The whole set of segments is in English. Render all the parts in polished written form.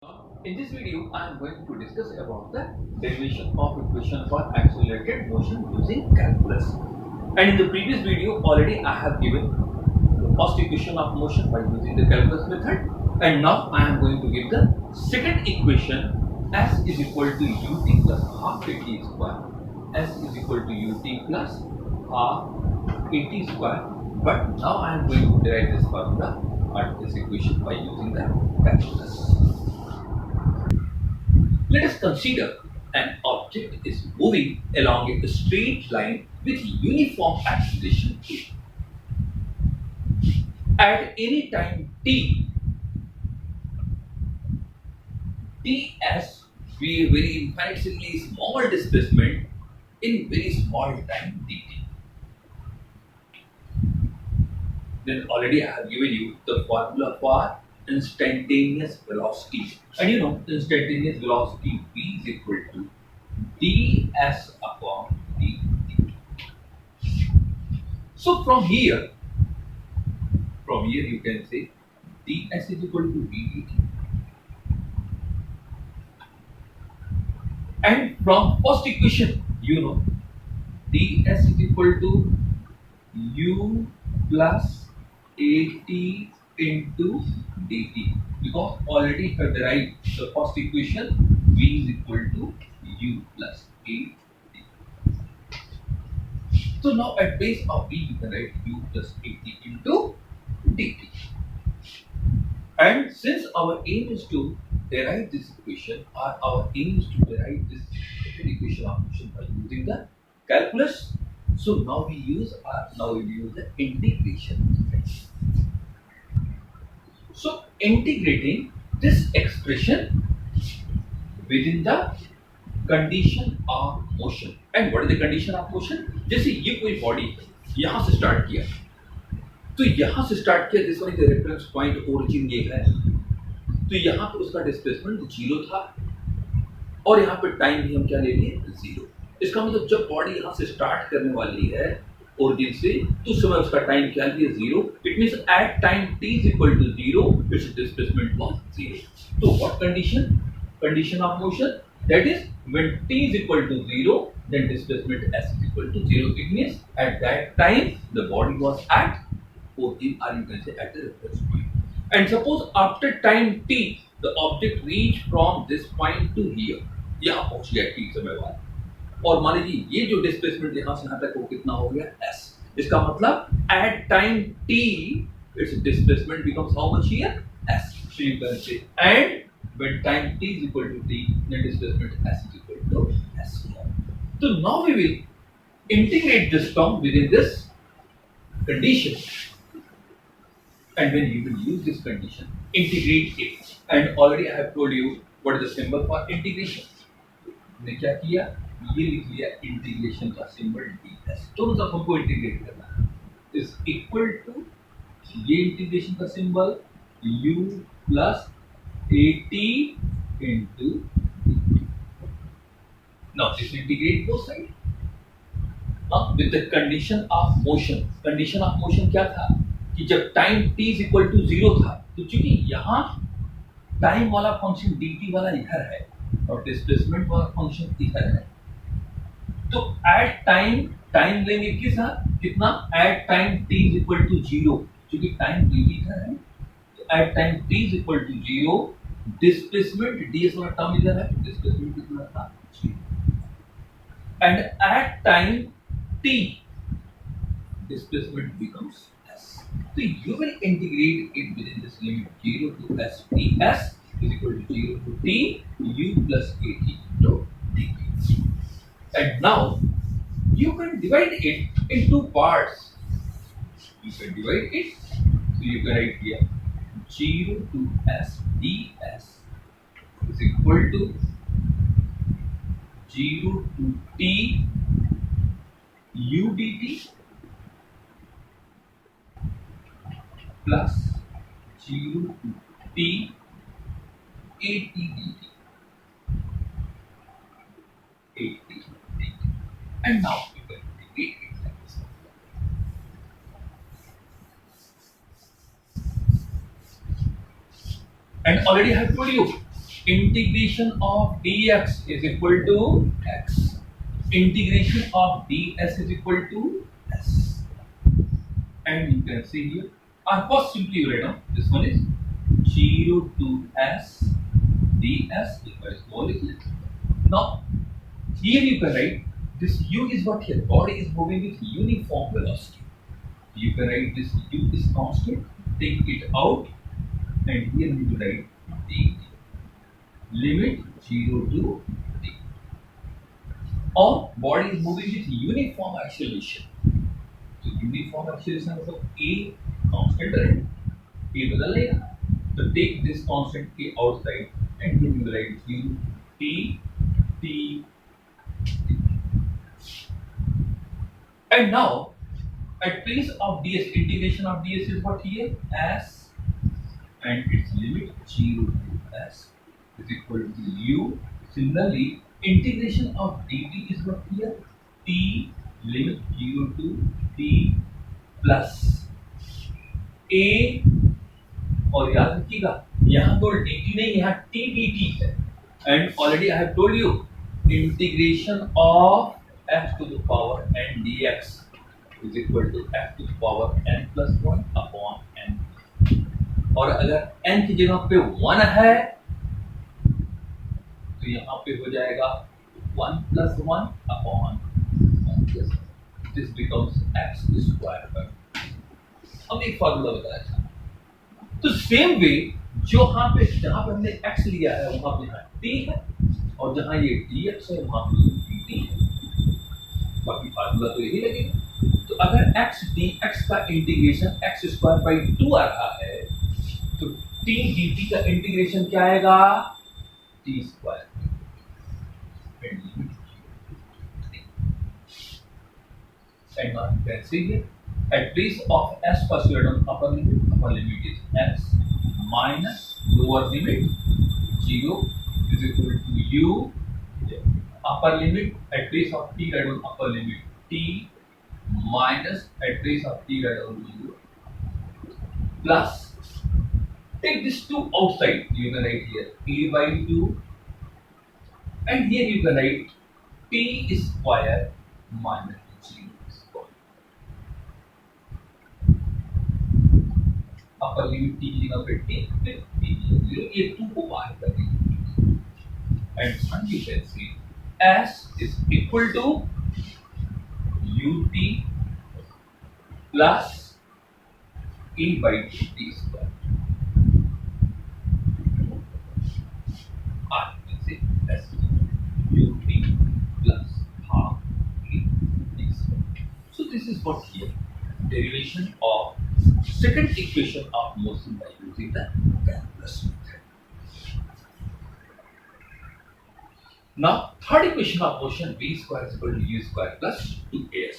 In this video, I am going to discuss about the derivation of equation for accelerated motion using calculus. And in the previous video, already I have given the first equation of motion by using the calculus method. And now I am going to give the second equation s is equal to ut plus half at square. S is equal to ut plus half at square. But now I am going to derive this formula or this equation by using the calculus. Let us consider an object is moving along a straight line with uniform acceleration a. At any time t, ts be a very infinitesimally small displacement in very small time dt. Then already I have given you the formula for instantaneous velocity. And you know, instantaneous velocity v is equal to ds upon dt. So from here you can say ds is equal to v dt. And from first equation, you know, ds is equal to u plus at into dt, because already have derived the first equation v is equal to u plus at. So now at base of v you can write u plus at into dt. And since our aim is to derive this equation, or our aim is to derive this second equation of motion by using the calculus, so now we use the integration method. So integrating this expression within the condition of motion. And what is the condition of motion? जैसे ये कोई body है, यहाँ से start किया, तो यहाँ से स्टार्ट किया, this one is the reference point, origin ये है, तो यहाँ पे उसका डिस्प्लेसमेंट 0 था और यहाँ पे टाइम भी हम क्या ले लिए 0. इसका मतलब जब बॉडी यहाँ से स्टार्ट करने वाली है ओरिजिन से, तो उस समय उसका टाइम क्या लिया 0. It means at time t is equal to 0 its displacement was 0. So what condition of motion, that is when t is equal to 0, then displacement s is equal to 0. It means at that time the body was at origin, or you can say at the reference point. And suppose after time t the object reached from this point to here, यहाँ पहुंच गया t समय बाद, और मान लीजिए ये जो डिस्प्लेसमेंट यहाँ से यहाँ तक वो कितना हो गया s. इसका मतलब at time t its displacement becomes how much here s. So you can say and when time t is equal to t, then displacement s is equal to s. So now we will integrate this term within this condition, and when you will use this condition, integrate it. And already I have told you what is the symbol for integration. हमने क्या किया, ये लिख लिया integration का symbol ds. दोनों तरफ हमको इंटीग्रेट करना है. इज इक्वल टू ये इंटीग्रेशन का symbol u plus at into dt. Now this integrate both sides. Now with the condition of motion. Condition of motion क्या था कि जब time t is equal to 0 था, तो चूंकि यहाँ टाइम वाला फंक्शन dt वाला इधर है और डिस्प्लेसमेंट वाला फंक्शन इधर है, तो एट टाइम लेंगे कितना at time t is equal to 0, क्योंकि टाइम dt इधर है, तो at time t is equal to 0 displacement ds वाला टर्म इधर है, डिस्प्लेसमेंट कितना था 0. And at time t displacement becomes s. So you will integrate it within this limit 0 to s. ts is equal to 0 to t u plus at into dt. And now you can divide it in two parts. You can divide it, so you can write here 0 to s ds is equal to 0 to t u dt plus 0 to t at dt. And now you can integrate it like this. And already I have told you integration of dx is equal to x, integration of ds is equal to s, and you can see here, first simply write down this one is 0 to s ds equals to all is it. Now here you can write this u is what here, body is moving with uniform velocity. You can write this u is constant, take it out, and here you write dt, limit 0 to t. Or body is moving with uniform acceleration. So uniform acceleration मतलब a constant रहेगा, a बदल लेगा. So take this constant a outside, and here you write 0 t t. And now at place of ds, integration of ds is what here, s, and its limit 0 to s is equal to u. Similarly, integration of dt is what here, t, limit 0 to t plus a. और याद रखिएगा यहाँ तो dt नहीं, यहाँ t dt है, and already I have told you integration of f to the power n dx is equal to f to the power n plus 1 upon n. और अगर n की जगह पे 1 है तो यहाँ पे हो जाएगा 1 plus 1 upon 1 plus 1. This becomes x square. हम एक फॉर्मूला बताया था. तो सेम वे जो जहाँ पे हमने x लिया है वहां पे यहाँ t है, और जहां ये dx है वहां पे dt है. बाकी फार्मूला तो यही लगेगा. तो अगर x dx का इंटीग्रेशन x स्क्वायर बाई 2 आ रहा है तो t dt का इंटीग्रेशन क्या आएगा, t square. And now you can see here at place of s first you write upper limit is s minus lower limit 0 is equal to u. Upper limit at place of t write down upper limit t minus at place of t write down 0 plus, take this 2 outside, you can write here a by 2, and here you can write t square minus 0 square. Upper limit t की जगह पे t, फिर t 0, ये 2 को बाहर कर देंगे, and you can see s is equal to ut plus a by t square. You can see s ut plus half a t square. So this is what here derivation of second equation of motion by using the calculus method. Now third equation of motion, v square is equal to u square plus 2as,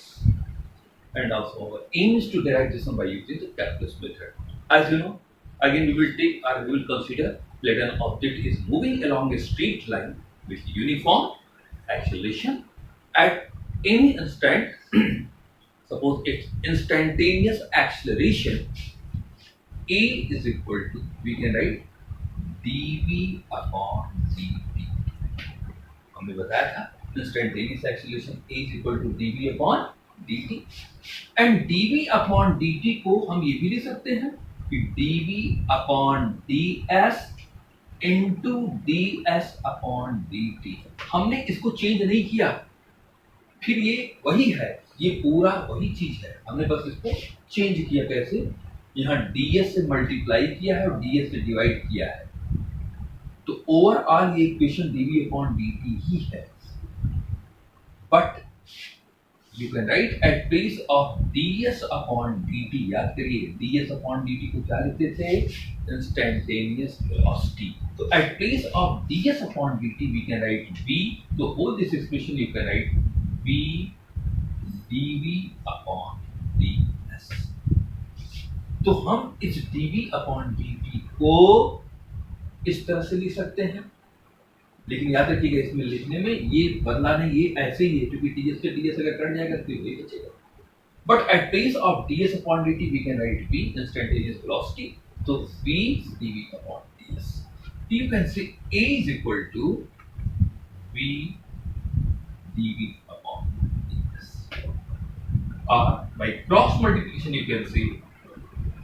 and also our aim is to derive this one by using the calculus method. As you know, again we will take or we will consider let an object is moving along a straight line with uniform acceleration at any instant. Suppose it's instantaneous acceleration, a is equal to, we can write dv upon dt. हमने बताया था instantaneous acceleration a is equal to dv upon dt, and dv upon dt को हम ये भी लिख सकते हैं कि dv upon ds into ds upon dt. हमने इसको चेंज नहीं किया, फिर ये वही है, ये पूरा वही चीज है, हमने बस इसको चेंज किया. कैसे, यहाँ ds से मल्टीप्लाई किया है और ds से डिवाइड किया है, तो ओवरऑल ये इक्वेशन dv अपॉन dt ही है. But you can write at place of ds upon dt. याद करिए ds अपॉन dt को क्या लिखते थे, इंस्टेंटेनियस वेलोसिटी. तो at place of ds upon dt we can write v. तो whole this expression you can write v dv upon ds. तो हम इस dv अपॉन dt को इस तरह से लिख सकते हैं, लेकिन याद रखिएगा इसमें लिखने में ये बदला नहीं, ये ऐसे ही है, क्योंकि ds से ds अगर कट जाएगा तो ये बचेगा. But at place of ds upon dt we can write v instantaneous velocity. तो v dv upon ds. you can say A is equal to V dV upon ds. Or by cross multiplication you can say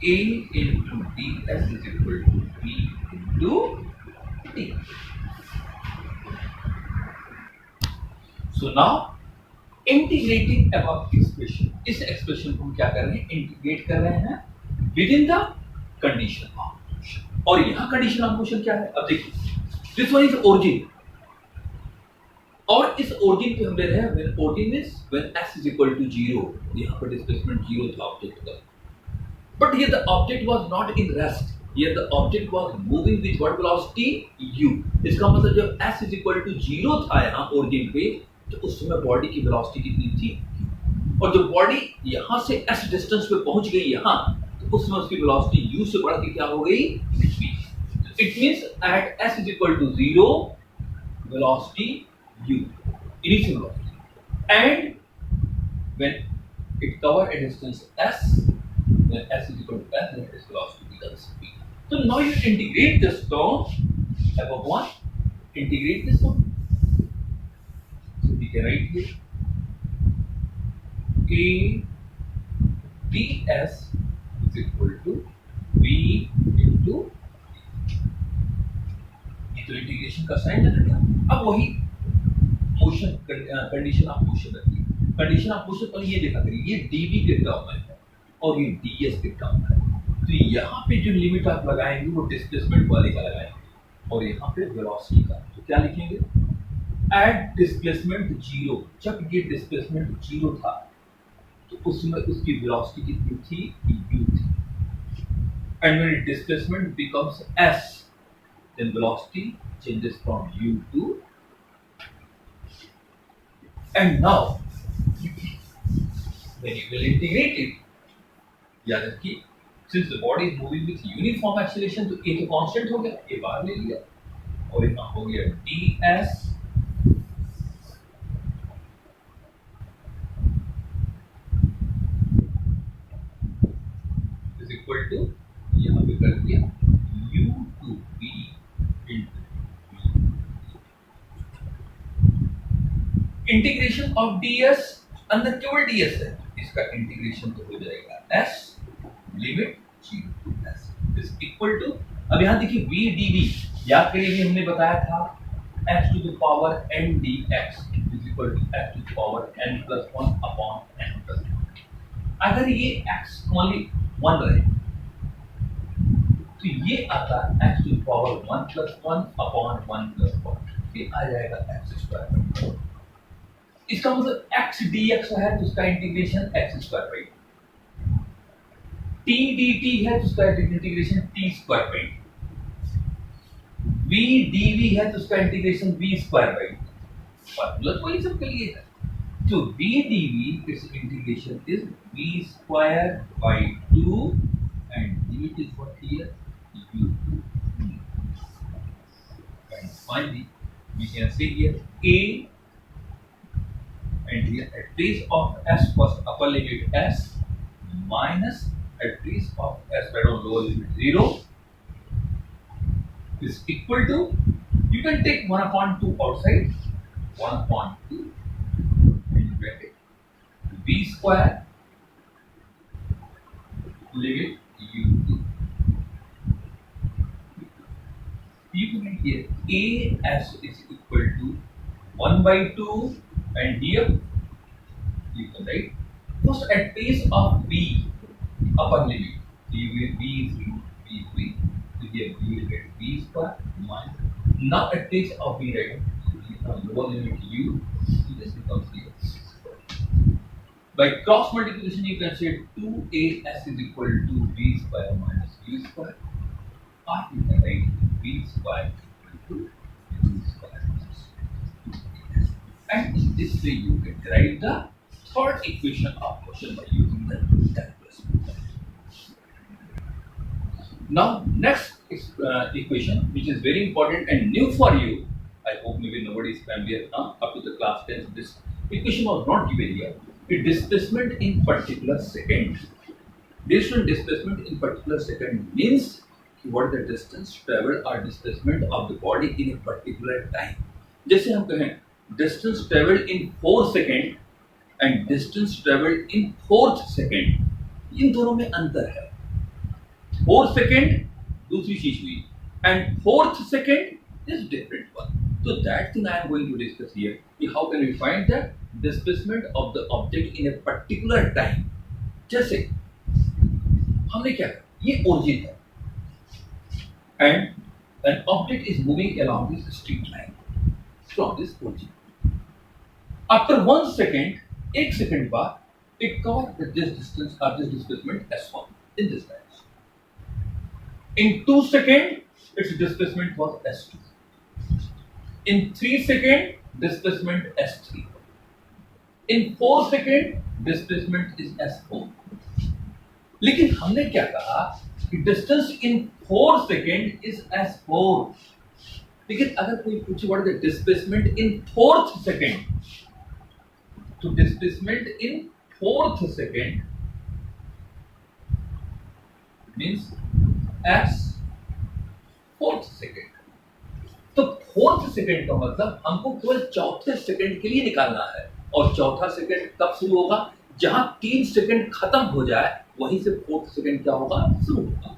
A into ds is equal to V into d. So now integrating above expression, इस expression को हम क्या कर रहे हैं, integrate कर रहे हैं with in the condition of motion. और यहां कंडीशन ऑफ मोशन क्या है, अब देखिए दिस वन इज ओरिजिन, और इस ओरिजिन पे हम ले रहे हैं when origin is when s is equal to 0, यहां पर डिस्प्लेसमेंट 0 था ऑब्जेक्ट का, but here the object was not in rest, here the object was moving with what velocity u। इसका मतलब जब s इज इक्वल टू 0 था यहां origin पे, तो उस समय बॉडी की वेलोसिटी कितनी थी, और जब बॉडी यहां से s डिस्टेंस पे पहुंच गई यहां, तो उस समय उसकी वेलोसिटी u से बढ़ के क्या हो गई v। It means at s is equal to 0 velocity u, initial velocity, and when it covered a distance s, when s is equal to s, then its velocity becomes v. So now you integrate this term above one, integrate this term. We can write here A ds is equal to V into, ये तो integration का sign है ना। अब वही motion condition of motion रखिए, condition of motion पर ये देखा करिए, ये dv के टर्म में है और ये ds के टर्म में है, तो यहाँ पे जो लिमिट आप लगाएंगे वो डिस्प्लेसमेंट वाले का लगाएंगे, और यहाँ पे वेलोसिटी का, तो क्या लिखेंगे, एट डिस्प्लेसमेंट 0, जब ये डिस्प्लेसमेंट 0 था तो उसमें उसकी वेलोसिटी कितनी थी, u थी, and when displacement becomes s, then velocity changes from u to, and now when you will integrate it, याद रखिए since the body is moving with uniform acceleration, तो ये तो कांस्टेंट हो गया, ये बाहर ले लिया, और यहाँ हो गया ds इक्वल टू, यहाँ पे कर दिया u to v into integration of ds, अंदर केवल ds है, इसका इंटीग्रेशन तो हो जाएगा s limit 0 to s is equal to, अब यहाँ देखिए v dv, याद करिए हमने बताया था x to the power n dx is equal to x to the power n plus 1 upon n plus 1। अगर ये x only 1 रहे तो ये आता है x to the power 1 plus 1 upon 1 plus 1, ये आ जाएगा x स्क्वायर। इसका मतलब x dx है तो उसका integration x square by, t dt है तो उसका integration t square by, v dv है तो उसका integration v square by, formula तो वही सब के लिए है, तो v dv its integration is v square by 2 and limit is what here u, and finally we can say here a, and here at place of s first upper limit s minus at place of s by lower limit 0 is equal to, you can take 1 upon 2 outside, 1 upon 2 in bracket v square limit u to, you can write here a s is equal to 1 by 2, and here you can write first at place of v upper limit, you will v is v, so here we will get v square minus, now at place of v, right, lower limit u, so this becomes here. By cross multiplication you can say 2as is equal to v square minus u square, or you can write v square equal to u square minus 2as, and in this way you can derive the third equation of motion by using the calculus method. Now next equation, which is very important and new for you, I hope maybe nobody is familiar up to the class 10, this equation was not given here. A displacement in particular second, based on displacement in particular second means what is the distance traveled or displacement of the body in a particular time. जैसे हम कहें distance traveled in 4 second and distance traveled in 4th second, इन दोनों में अंतर है. 4 second दूसरी चीज हुई and 4th second is different one. So that thing I am going to discuss here. How can we find the displacement of the object in a particular time? जैसे हमने क्या किया, ये origin है and an object is moving along this straight line from this origin. After 1 second, 1 second बाद, it covered this distance or this displacement S1 in this direction. In 2 seconds, its displacement was S2. In 3 seconds, displacement S3. In 4 seconds, displacement is S4. लेकिन हमने क्या कहा कि distance in 4 second is S4. लेकिन अगर कोई पूछे what is the displacement in 4th second, तो displacement in 4th second means S 4th second. तो 4th सेकेंड का मतलब हमको केवल चौथे सेकेंड के लिए निकालना है, और चौथा सेकेंड कब शुरू होगा, जहां 3 सेकेंड खत्म हो जाए वहीं से 4th सेकेंड क्या होगा, शुरू होगा.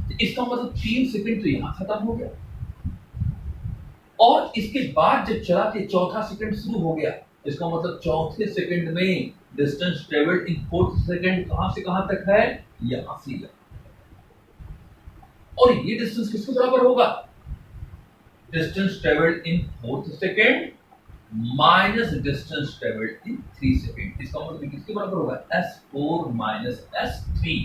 तो इसका मतलब 3 सेकेंड तो यहां खत्म हो गया, और इसके बाद जब चला के चौथा सेकेंड शुरू हो गया, इसका मतलब चौथे सेकेंड में डिस्टेंस ट्रेवल्ड इन 4th सेकेंड कहां से कहां तक है, यहां से यहां. और ये डिस्टेंस किसके बराबर होगा, डिस्टेंस ट्रेवल्ड इन 4th second minus distance travelled इन 3 सेकेंड. इसका मतलब किसके बराबर होगा, S4 माइनस S3.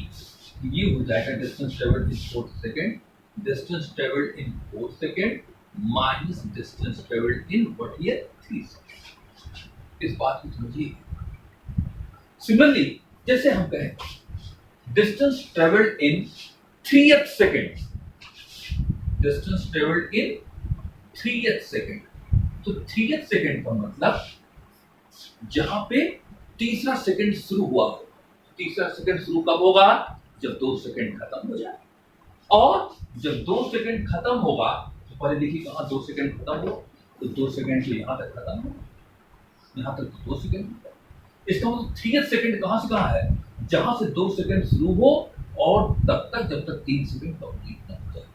ये हो जाएगा distance travelled in 4th second, distance travelled in 4th second minus distance travelled in what here 3 second. इस बात को समझिए. सिमिलरली जैसे हम कहें डिस्टेंस ट्रेवल्ड इन 3th सेकेंड, डिस्टेंस ट्रेवल्ड इन 3th सेकेंड, तो 3th सेकेंड का मतलब जहां पे तीसरा सेकेंड शुरू हुआ हो. तीसरा सेकेंड शुरू कब होगा, जब 2 सेकेंड खत्म हो जाए, और जब 2 सेकेंड खत्म होगा तो पहले देखिए कहां 2 सेकेंड खत्म हो, तो 2 सेकेंड तो यहां तक खत्म हो, यहां तक तो 2 सेकेंड. इसका मतलब 3th सेकेंड कहां से कहां है, जहां से 2 सेकेंड शुरू हो और तब तक जब तक 3 सेकेंड कंप्लीट ना हो जाए.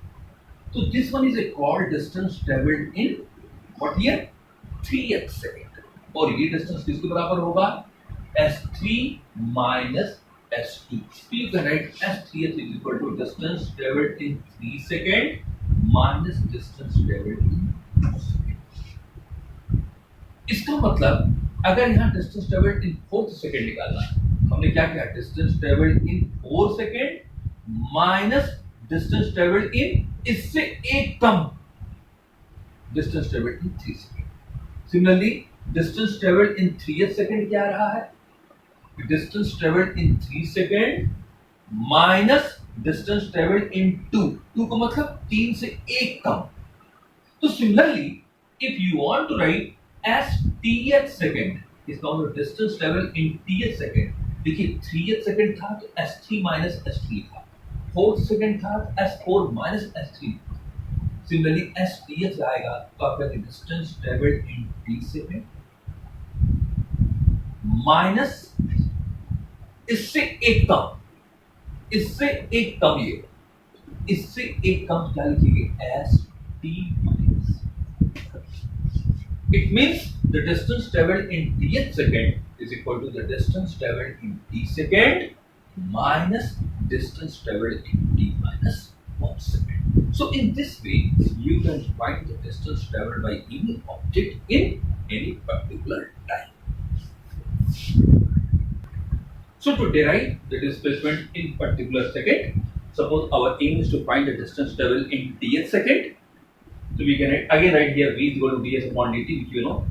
तो this one is a called distance travelled in what here 3th second. और ये डिस्टेंस किसके बराबर होगा, S3 minus S2. So you can write S3 is equal to distance traveled in 3 second minus distance traveled in 2 second. इसका मतलब अगर यहाँ distance traveled in 4th second निकालना है, हमने क्या किया, distance traveled in 4 second minus distance traveled in इससे एक कम distance traveled in 3 second. Similarly, distance traveled in 3th second क्या रहा है, distance traveled in 3 second minus distance traveled in 2. 2 का मतलब 3 से एक कम. तो similarly, if you want to write as tth second, इसका मतलब distance traveled in tth second. देखिए 3th second था तो S3 minus S3 था, 4th second था तो S4 minus S3. Similarly, STH आएगा तो आपका distance travelled in t second minus इससे एक कम, इससे एक कम, ये इससे एक कम क्या लिखेंगे, S T minus. It means the distance travelled in tth second is equal to the distance travelled in t second minus distance travelled in t minus 1 second. So in this way, you can find the distance traveled by any object in any particular time. So to derive the displacement in particular second, suppose our aim is to find the distance traveled in tth second. So we can again write here v is equal to ds upon dt, which you know,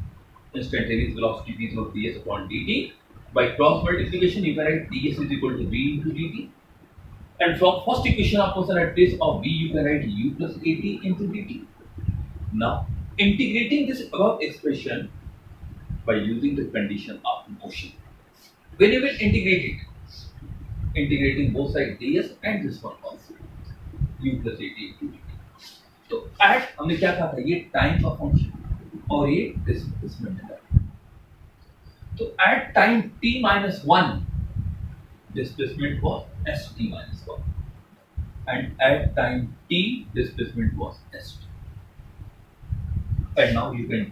instantaneous velocity v is equal to ds upon dt. By cross multiplication, you can write ds is equal to v into dt. And from first equation of motion at place of v, you can write u plus at into dt. Now, integrating this above expression by using the condition of motion. When you will integrate it, integrating both sides ds and this one also, u plus at into dt। तो eight हमने क्या कहा था, ये time का function और ये displacement है। तो at time t minus 1 displacement was st minus 1 and at time t displacement was st। and now you can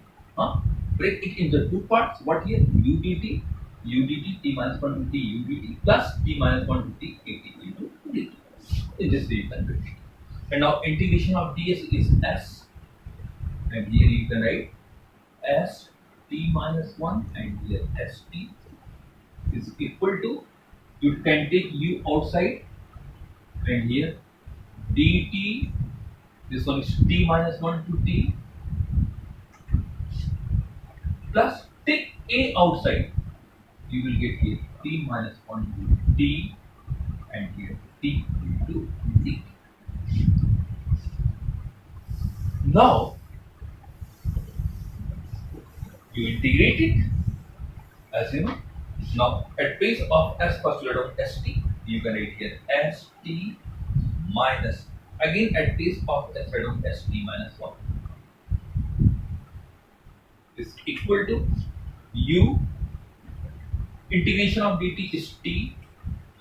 break it into two parts. What here? udt t minus 1 to t udt plus t minus 1 to t at into dt. In this way you can break it. And now integration of ds is s, and here you can write s t minus 1 and here st is equal to, you can take u outside and here dt, this one is t minus 1 to t plus take a outside, you will get here t minus 1 to t and here t into d। Now you integrate it as you know. Now at place of s first you write down st, you can write here st minus, again at place of s write down st minus 1 is equal to u, integration of dt is t,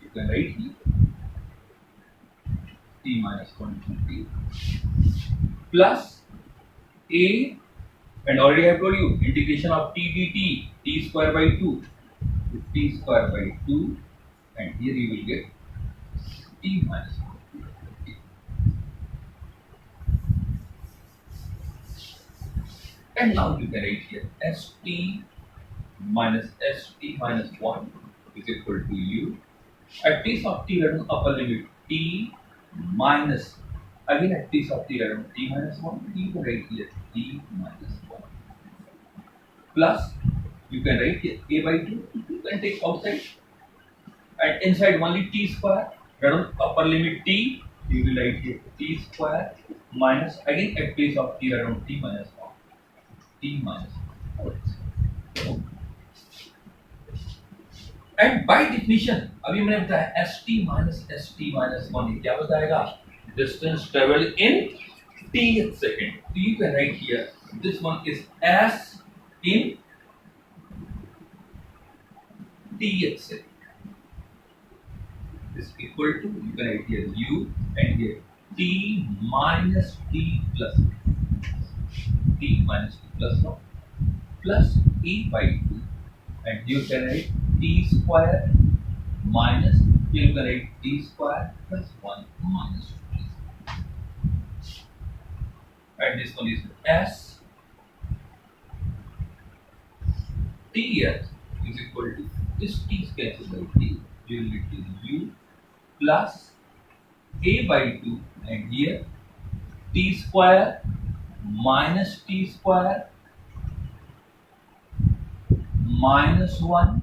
you can write here t minus 1 to t plus a, and already I have told you integration of t dt, t square by 2 to t square by 2, and here you will get t minus 1 to t. And now you can write here st minus 1 is equal to u, at place of t write down upper limit t minus, again at place of t write down t minus 1, you can write here t minus 1 plus, you can write here a by 2, you can take outside and inside only t square, write down upper limit t, you will write here t square minus, again at place of t write down t minus 1, t minus 1। And by definition अभी मैंने बताया st minus 1 ये क्या बताएगा, distance travel in t second. तो you can write here this one is s in t second is equal to, you can write here u and here t minus t plus one plus e by 2, and you can write t square minus, you can write t square plus 1 minus 2, and this one is s ts is equal to, this t is cancelled by t, you will get u plus a by 2 and here t square minus t square minus 1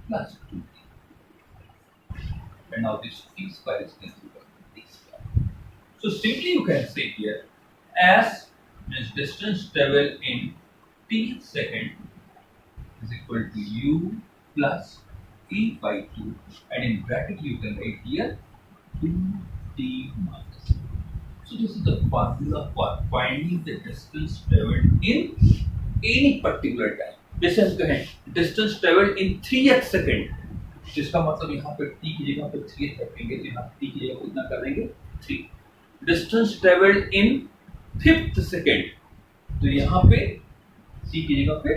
plus 2t, and now this t square is cancelled by t square. So simply you can say here s means distance traveled in t second is equal to u plus e by 2, and in bracket you can write here 2t minus. So this is the formula for finding the distance traveled in any particular time। जैसे हम कहें distance traveled in 3th second, जिसका मतलब यहाँ पे t की जगह पे 3th रखेंगे तो यहाँ t की जगह पे कितना कर देंगे 3। distance traveled in 5th second, तो यहाँ पे t की जगह पे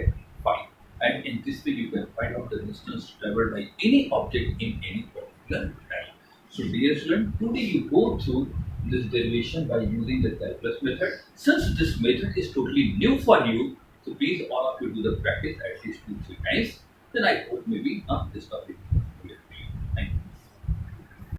5, and in this way you can find out the distance traveled by any object in any particular time। So dear student, today you go through this derivation by using the calculus method। Since this method is totally new for you, so please all of you do the practice at least 2-3 times, then I hope maybe this topic